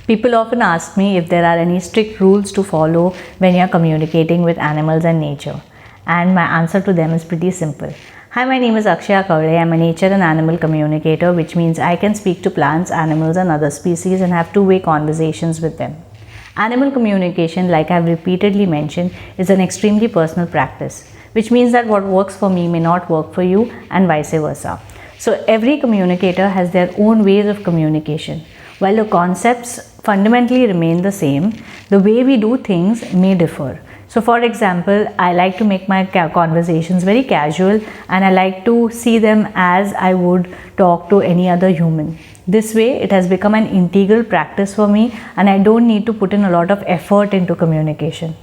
People often ask me if there are any strict rules to follow when you're communicating with animals and nature. And my answer to them is pretty simple. Hi, my name is Akshaya. I'm a nature and animal communicator, which means I can speak to plants, animals, and other species and have two-way conversations with them. Animal communication, like I've repeatedly mentioned, is an extremely personal practice, which means that what works for me may not work for you and vice versa. So every communicator has their own ways of communication. While the concepts fundamentally remain the same, the way we do things may differ. So for example, I like to make my conversations very casual and I like to see them as I would talk to any other human. This way, it has become an integral practice for me and I don't need to put in a lot of effort into communication.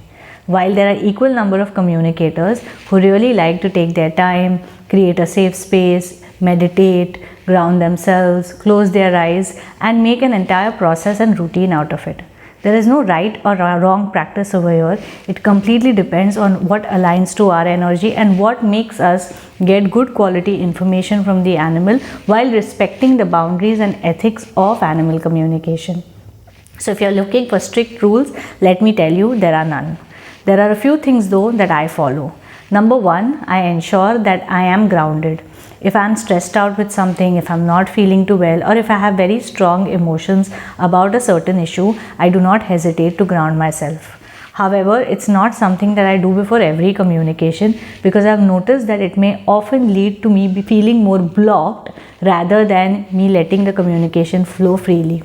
While there are equal number of communicators who really like to take their time, create a safe space, meditate, ground themselves, close their eyes and make an entire process and routine out of it. There is no right or wrong practice over here. It completely depends on what aligns to our energy and what makes us get good quality information from the animal while respecting the boundaries and ethics of animal communication. So if you're looking for strict rules, let me tell you there are none. There are a few things though that I follow. Number one, I ensure that I am grounded. If I'm stressed out with something, if I'm not feeling too well, or if I have very strong emotions about a certain issue, I do not hesitate to ground myself. However, it's not something that I do before every communication because I've noticed that it may often lead to me feeling more blocked rather than me letting the communication flow freely.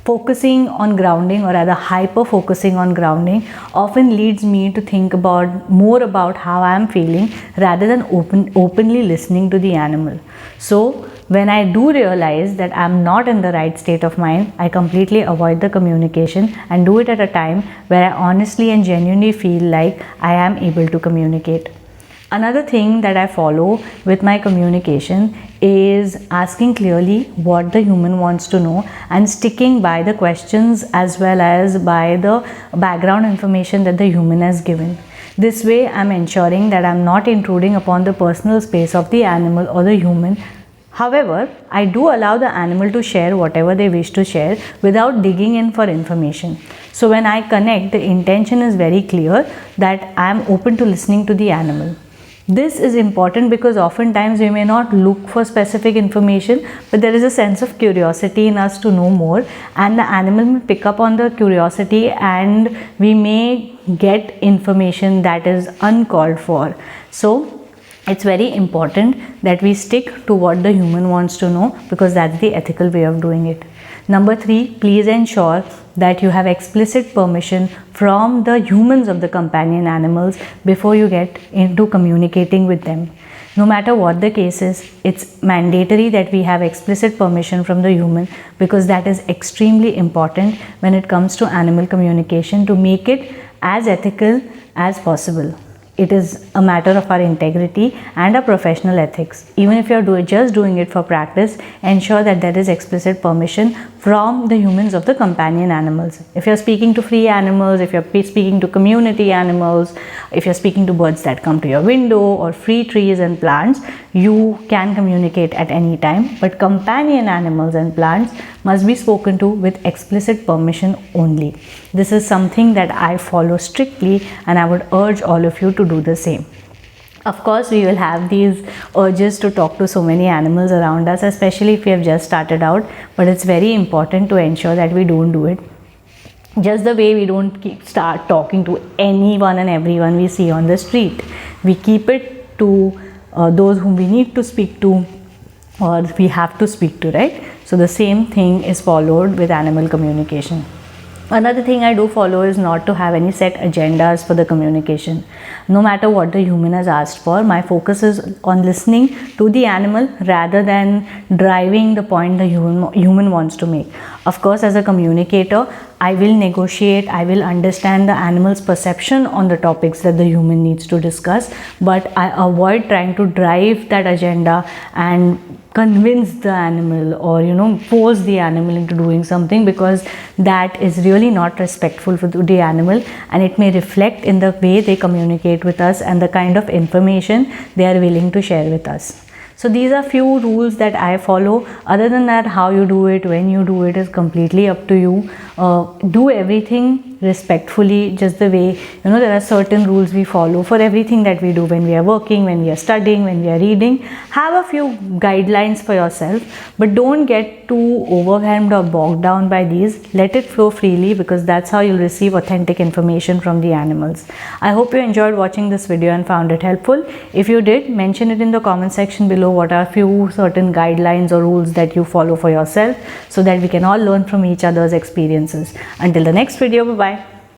Focusing on grounding or rather hyper focusing on grounding often leads me to think more about how I am feeling rather than openly listening to the animal. So when I do realize that I am not in the right state of mind, I completely avoid the communication and do it at a time where I honestly and genuinely feel like I am able to communicate. Another thing that I follow with my communication is asking clearly what the human wants to know and sticking by the questions as well as by the background information that the human has given. This way, I'm ensuring that I'm not intruding upon the personal space of the animal or the human. However, I do allow the animal to share whatever they wish to share without digging in for information. So when I connect, the intention is very clear that I am open to listening to the animal. This is important because oftentimes we may not look for specific information, but there is a sense of curiosity in us to know more, and the animal may pick up on the curiosity and we may get information that is uncalled for. So it's very important that we stick to what the human wants to know because that's the ethical way of doing it. Number 3, please ensure that you have explicit permission from the humans of the companion animals before you get into communicating with them. No matter what the case is, it's mandatory that we have explicit permission from the human because that is extremely important when it comes to animal communication to make it as ethical as possible. It is a matter of our integrity and our professional ethics. Even if you're just doing it for practice, ensure that there is explicit permission from the humans of the companion animals. If you're speaking to free animals, if you're speaking to community animals, if you're speaking to birds that come to your window or free trees and plants, you can communicate at any time. But companion animals and plants must be spoken to with explicit permission only. This is something that I follow strictly and I would urge all of you to do the same. Of course, we will have these urges to talk to so many animals around us, especially if we have just started out, but it's very important to ensure that we don't do it. Just the way we don't start talking to anyone and everyone we see on the street. We keep it to those whom we need to speak to or we have to speak to, right? So the same thing is followed with animal communication. Another thing I do follow is not to have any set agendas for the communication. No matter what the human has asked for, my focus is on listening to the animal rather than driving the point the human wants to make. Of course, as a communicator, I will negotiate, I will understand the animal's perception on the topics that the human needs to discuss, but I avoid trying to drive that agenda and convince the animal or force the animal into doing something, because that is really not respectful for the animal and it may reflect in the way they communicate with us and the kind of information they are willing to share with us. So these are few rules that I follow. Other than that, how you do it, when you do it is completely up to you. Do everything respectfully, just the way, there are certain rules we follow for everything that we do when we are working, when we are studying, when we are reading. Have a few guidelines for yourself, but don't get too overwhelmed or bogged down by these. Let it flow freely, because that's how you'll receive authentic information from the animals. I hope you enjoyed watching this video and found it helpful. If you did, mention it in the comment section below. What are few certain guidelines or rules that you follow for yourself, so that we can all learn from each other's experiences. Until the next video, bye bye.